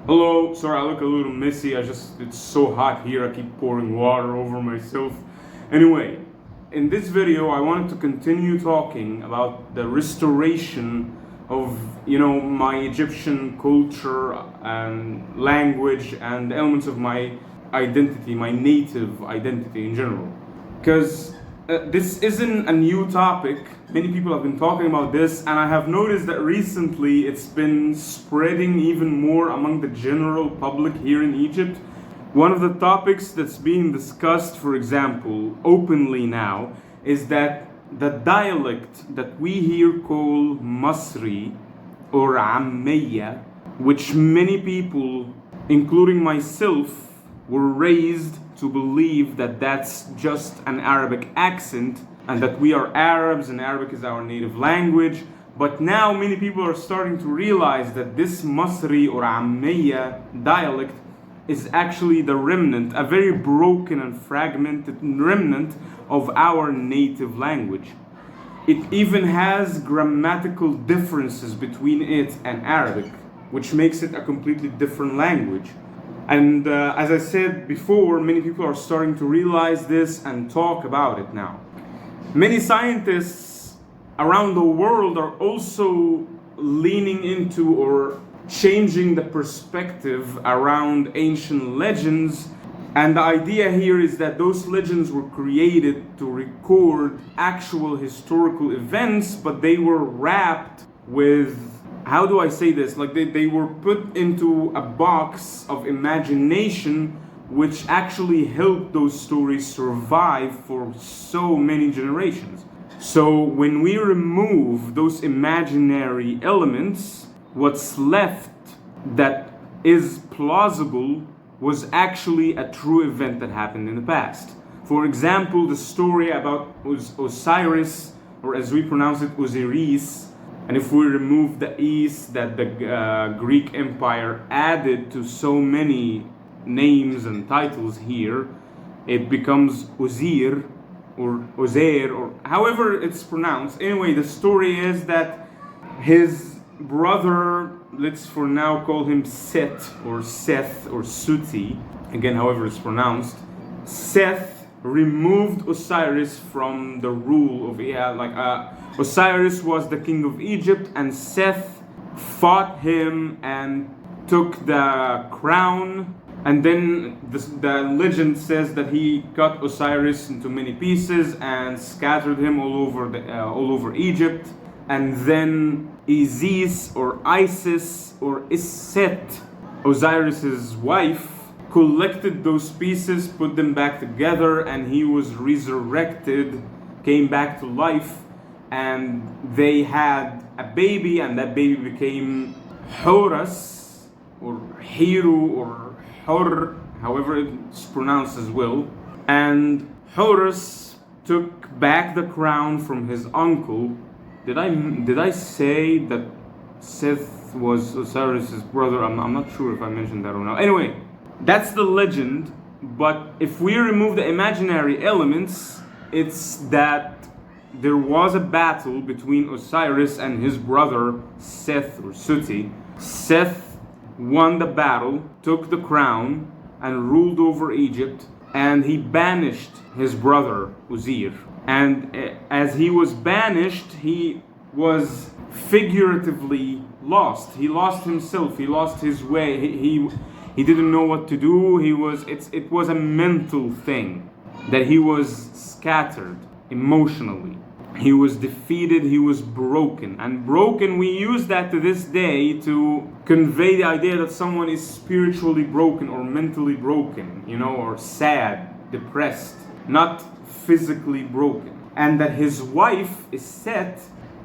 Hello, sorry I look a little messy. It's so hot here. I keep pouring water over myself. Anyway, in this video, I wanted to continue talking about the restoration of, my Egyptian culture and language and elements of my identity, my native identity in general. Because this isn't a new topic. Many people have been talking about this, and I have noticed that recently it's been spreading even more among the general public here in Egypt. One of the topics that's being discussed, for example, openly now, is that the dialect that we here call Masri or Ammiya, which many people, including myself, were raised to believe that that's just an Arabic accent and that we are Arabs and Arabic is our native language. But now many people are starting to realize that this Masri or Ammiya dialect is actually the remnant, a very broken and fragmented remnant of our native language. It even has grammatical differences between it and Arabic, which makes it a completely different language. And as I said before, many people are starting to realize this and talk about it now. Many scientists around the world are also leaning into or changing the perspective around ancient legends. And the idea here is that those legends were created to record actual historical events, but they were wrapped with, how do I say this? Like they were put into a box of imagination, which actually helped those stories survive for so many generations. So when we remove those imaginary elements, what's left that is plausible was actually a true event that happened in the past. For example, the story about Osiris, or as we pronounce it, Osiris. And if we remove the "is" that the Greek Empire added to so many names and titles here, it becomes Osir or Ozer or however it's pronounced. Anyway, the story is that his brother, let's for now call him Seth or Suti, again however it's pronounced, Seth removed Osiris from the rule of Osiris was the king of Egypt, and Seth fought him and took the crown. And then the legend says that he cut Osiris into many pieces and scattered him all over Egypt. And then Isis or Isis or Iset, Osiris's wife, collected those pieces, put them back together, and he was resurrected, came back to life, and they had a baby, and that baby became Horus or Hiru or Hor, however it's pronounced as well. And Horus took back the crown from his uncle. Did I say that Seth was Osiris's brother? I'm not sure if I mentioned that or not. Anyway, that's the legend. But if we remove the imaginary elements, it's that there was a battle between Osiris and his brother Seth or Suti. Seth won the battle, took the crown, and ruled over Egypt, and he banished his brother Osir. And as he was banished, he was figuratively lost. He lost himself. He lost his way. He didn't know what to do. It was a mental thing that he was scattered emotionally. He was defeated, he was broken. And broken, we use that to this day to convey the idea that someone is spiritually broken or mentally broken, or sad, depressed, not physically broken. And that his wife, Set,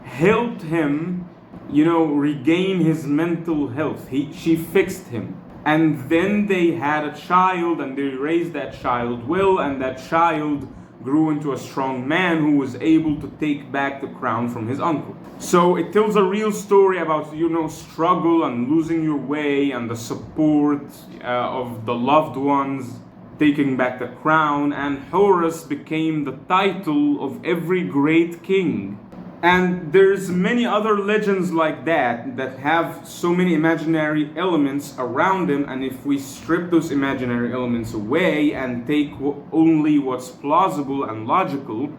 helped him, regain his mental health. She fixed him. And then they had a child, and they raised that child well, and that child grew into a strong man who was able to take back the crown from his uncle. So it tells a real story about, struggle and losing your way and the support of the loved ones taking back the crown. And Horus became the title of every great king And there's many other legends like that that have so many imaginary elements around them, and if we strip those imaginary elements away and take only what's plausible and logical,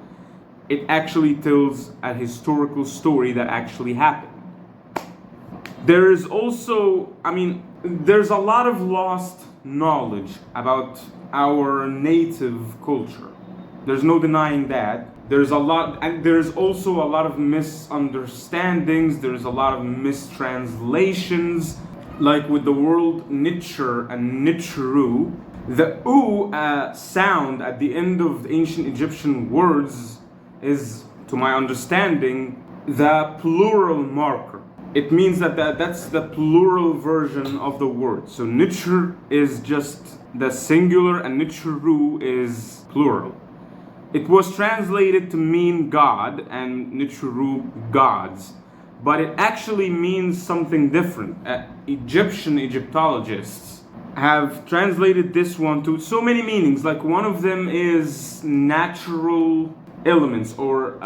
it actually tells a historical story that actually happened. There is also, there's a lot of lost knowledge about our native culture. There's no denying that. There's a lot, and there's also a lot of misunderstandings. There's a lot of mistranslations, like with the word Nitcher and Nitcheru. The U sound at the end of the ancient Egyptian words is, to my understanding, the plural marker. It means that's the plural version of the word. So Nitcher is just the singular and Nitcheru is plural. It was translated to mean God and Nitcheru gods, but it actually means something different. Egyptologists have translated this one to so many meanings. Like one of them is natural elements or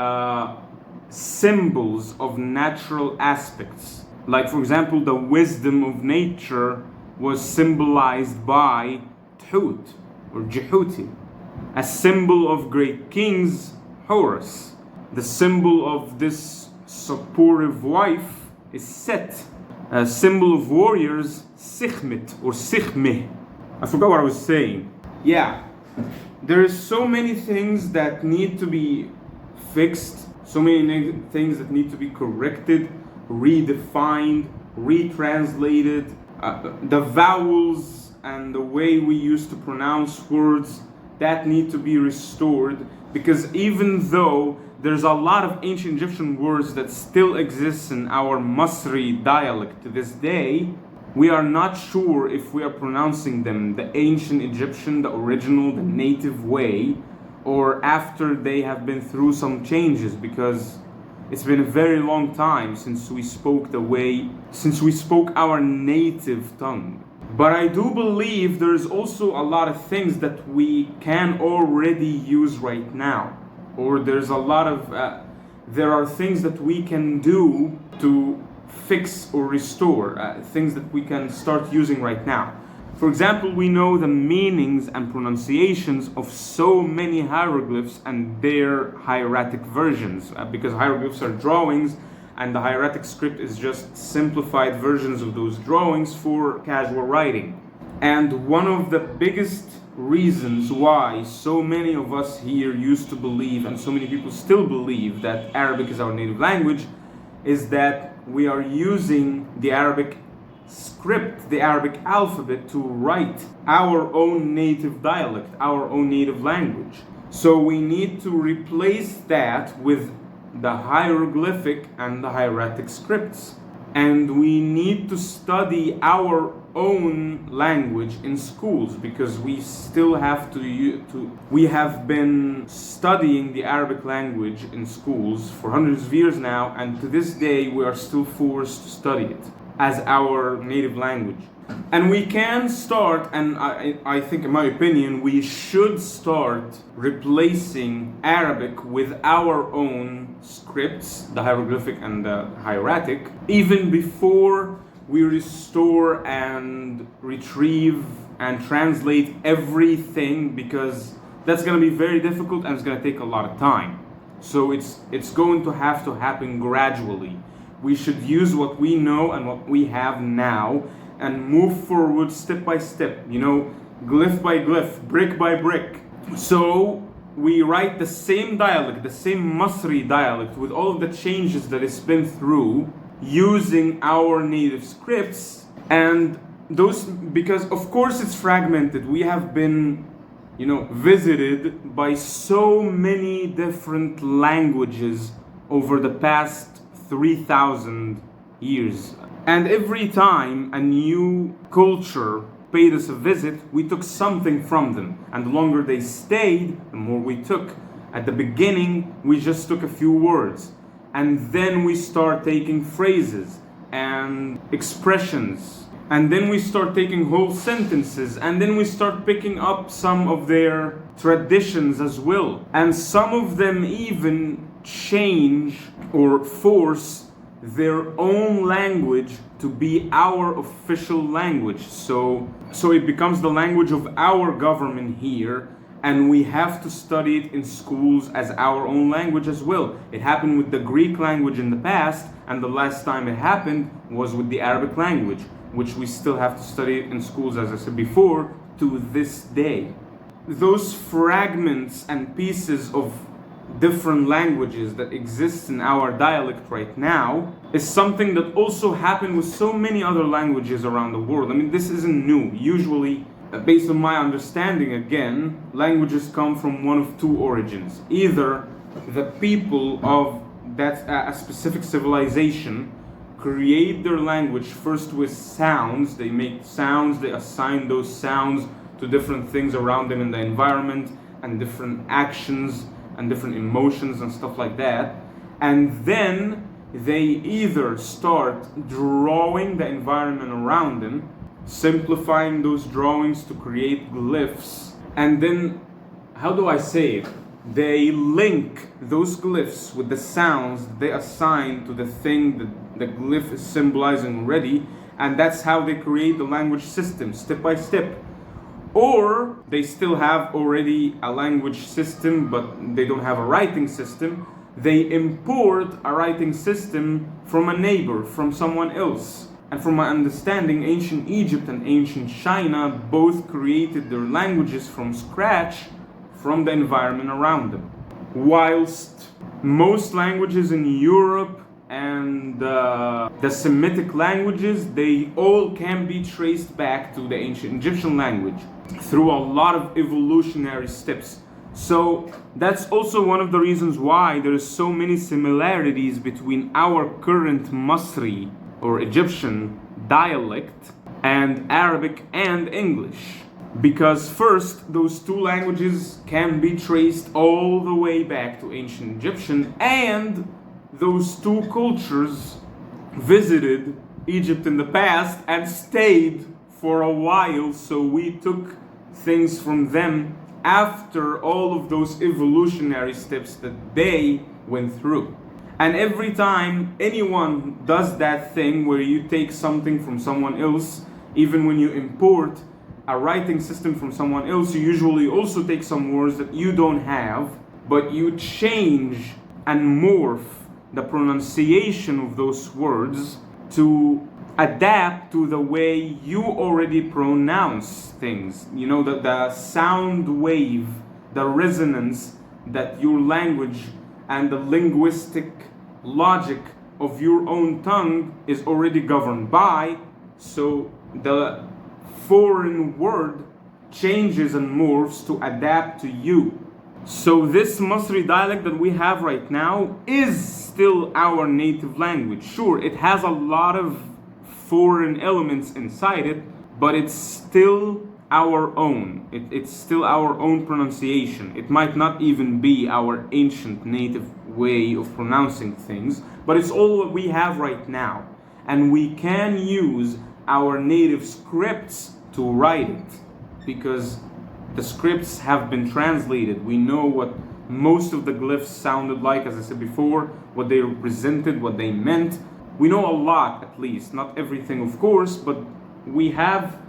symbols of natural aspects. Like for example, the wisdom of nature was symbolized by Thut or Jehuti. A symbol of great kings, Horus. The symbol of this supportive wife is Set. A symbol of warriors, Sikhmet or Sikhmeh. I forgot what I was saying. Yeah, there's so many things that need to be fixed, so many things that need to be corrected, redefined, retranslated. The vowels and the way we used to pronounce words, that need to be restored, because even though there's a lot of ancient Egyptian words that still exist in our Masri dialect to this day, we are not sure if we are pronouncing them the ancient Egyptian, the original, the native way, or after they have been through some changes, because it's been a very long time since we spoke our native tongue. But I do believe there's also a lot of things that we can already use right now. Or there are things that we can do to fix or restore, things that we can start using right now. For example, we know the meanings and pronunciations of so many hieroglyphs and their hieratic versions, because hieroglyphs are drawings, and the hieratic script is just simplified versions of those drawings for casual writing. And one of the biggest reasons why so many of us here used to believe, and so many people still believe, that Arabic is our native language is that we are using the Arabic script, the Arabic alphabet, to write our own native dialect, our own native language. So we need to replace that with the hieroglyphic and the hieratic scripts. And we need to study our own language in schools, because we still have we have been studying the Arabic language in schools for hundreds of years now, and to this day we are still forced to study it as our native language. And we can start, and I think, in my opinion, we should start replacing Arabic with our own scripts, the hieroglyphic and the hieratic, even before we restore and retrieve and translate everything, because that's going to be very difficult and it's going to take a lot of time. So it's going to have to happen gradually. We should use what we know and what we have now and move forward step by step, glyph by glyph, brick by brick. So we write the same dialect, the same Masri dialect, with all of the changes that it's been through, using our native scripts. And those, because of course it's fragmented, we have been visited by so many different languages over the past 3,000 years. And every time a new culture paid us a visit, we took something from them. And the longer they stayed, the more we took. At the beginning, we just took a few words. And then we start taking phrases and expressions And then we start taking whole sentences, and then we start picking up some of their traditions as well. And some of them even change or force their own language to be our official language. So it becomes the language of our government here, and we have to study it in schools as our own language as well. It happened with the Greek language in the past, and the last time it happened was with the Arabic language, which we still have to study in schools, as I said before, to this day. Those fragments and pieces of different languages that exist in our dialect right now is something that also happened with so many other languages around the world. I mean, this isn't new. Usually, based on my understanding, again, languages come from one of two origins. Either the people of that a specific civilization create their language first with sounds. They make sounds, they assign those sounds to different things around them in the environment, and different actions and different emotions and stuff like that. And then they either start drawing the environment around them, simplifying those drawings to create glyphs, and then, how do I say it? They link those glyphs with the sounds they assign to the thing that the glyph is symbolizing already, and that's how they create the language system, step by step. Or they still have already a language system, but they don't have a writing system. They import a writing system from a neighbor, from someone else. And from my understanding, ancient Egypt and ancient China both created their languages from scratch, from the environment around them. Whilst most languages in Europe and the Semitic languages, they all can be traced back to the ancient Egyptian language through a lot of evolutionary steps. So that's also one of the reasons why there is so many similarities between our current Masri or Egyptian dialect and Arabic and English. Because first, those two languages can be traced all the way back to ancient Egyptian, and those two cultures visited Egypt in the past and stayed for a while, so we took things from them after all of those evolutionary steps that they went through. And every time anyone does that thing where you take something from someone else, even when you import a writing system from someone else, you usually also take some words that you don't have, but you change and morph the pronunciation of those words to adapt to the way you already pronounce things. You know, the sound wave, the resonance that your language and the linguistic logic of your own tongue is already governed by, so the foreign word changes and morphs to adapt to you. So this Masri dialect that we have right now is still our native language. Sure, it has a lot of foreign elements inside it, but it's still our own. It's still our own pronunciation. It might not even be our ancient native way of pronouncing things, but it's all what we have right now. And we can use our native scripts to write it, because the scripts have been translated. We know what most of the glyphs sounded like, as I said before, what they represented, what they meant. We know a lot, at least, not everything of course, but we have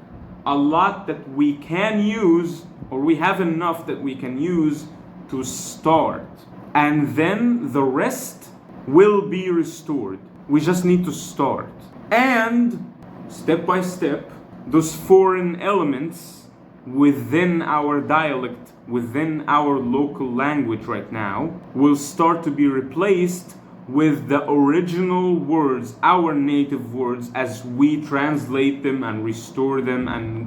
a lot that we can use, or we have enough that we can use to start. And then the rest will be restored. We just need to start. And step by step, those foreign elements within our dialect, within our local language right now, will start to be replaced with the original words, our native words, as we translate them and restore them and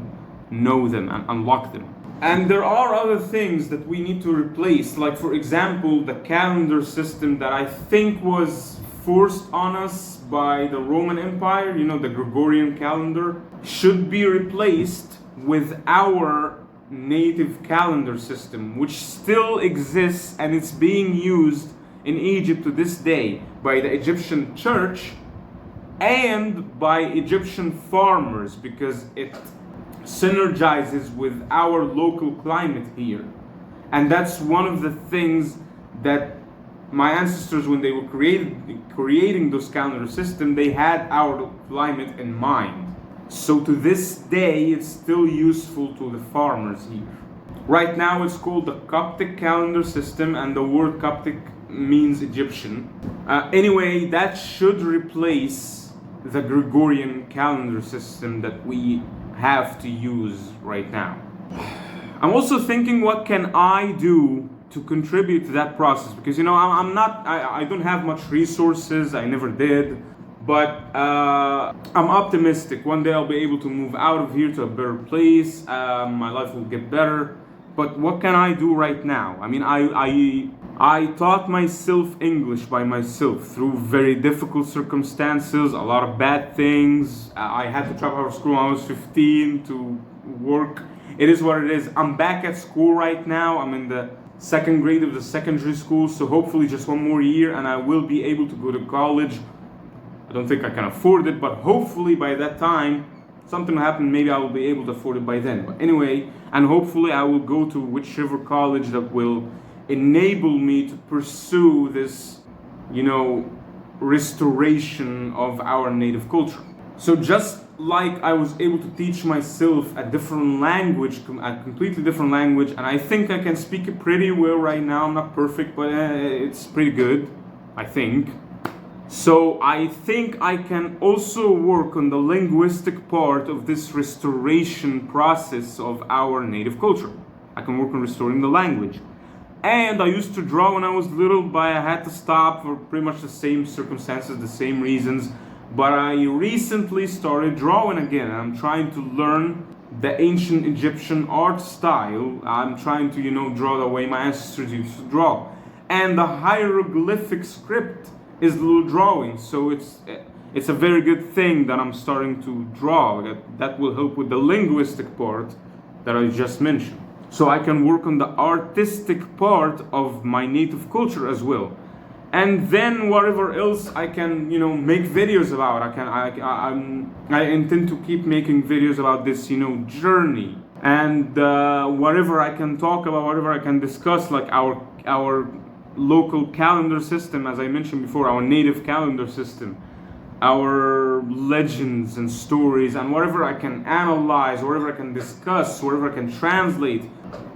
know them and unlock them. And there are other things that we need to replace, like for example, the calendar system that I think was forced on us by the Roman Empire, you know, the Gregorian calendar, should be replaced with our native calendar system, which still exists and it's being used in Egypt to this day by the Egyptian church, and by Egyptian farmers, because it synergizes with our local climate here. And that's one of the things that my ancestors, when they were creating those calendar system, they had our climate in mind. So to this day, it's still useful to the farmers here. Right now, it's called the Coptic calendar system, and the word Coptic means Egyptian. Anyway, that should replace the Gregorian calendar system that we have to use right now. I'm also thinking, what can I do to contribute to that process? Because I don't have much resources, I never did, but I'm optimistic. One day I'll be able to move out of here to a better place, my life will get better. But what can I do right now? I mean, I taught myself English by myself through very difficult circumstances, a lot of bad things. I had to drop out of school when I was 15 to work. It is what it is. I'm back at school right now. I'm in the second grade of the secondary school, so hopefully just one more year and I will be able to go to college. I don't think I can afford it, but hopefully by that time something will happen. Maybe I will be able to afford it by then. But anyway, and hopefully I will go to whichever college that will enable me to pursue this, restoration of our native culture. So just like I was able to teach myself a different language, a completely different language, and I think I can speak it pretty well right now. I'm not perfect, but it's pretty good, I think. So I think I can also work on the linguistic part of this restoration process of our native culture. I can work on restoring the language. And I used to draw when I was little, but I had to stop for pretty much the same circumstances, the same reasons. But I recently started drawing again. I'm trying to learn the ancient Egyptian art style. I'm trying to, draw the way my ancestors used to draw. And the hieroglyphic script is little drawing, so it's a very good thing that I'm starting to draw. That will help with the linguistic part that I just mentioned. So I can work on the artistic part of my native culture as well. And then whatever else I can, make videos about. I intend to keep making videos about this, journey. And whatever I can talk about, whatever I can discuss, like our local calendar system, as I mentioned before, our native calendar system, our legends and stories, and whatever I can analyze, whatever I can discuss, whatever I can translate.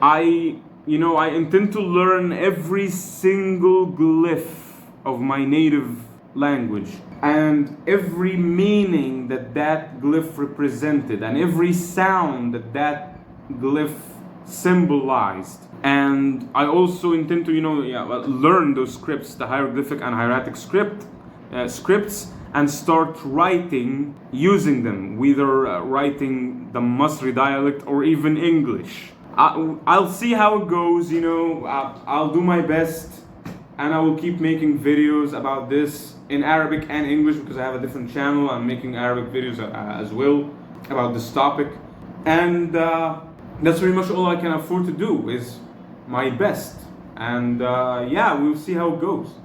I intend to learn every single glyph of my native language and every meaning that glyph represented and every sound that glyph symbolized. And I also intend to learn those scripts, the hieroglyphic and hieratic scripts, and start writing using them, whether writing the Masri dialect or even English. I'll see how it goes. I'll do my best, and I will keep making videos about this in Arabic and English, because I have a different channel. I'm making Arabic videos as well about this topic. And that's pretty much all I can afford to do, is my best. And we'll see how it goes.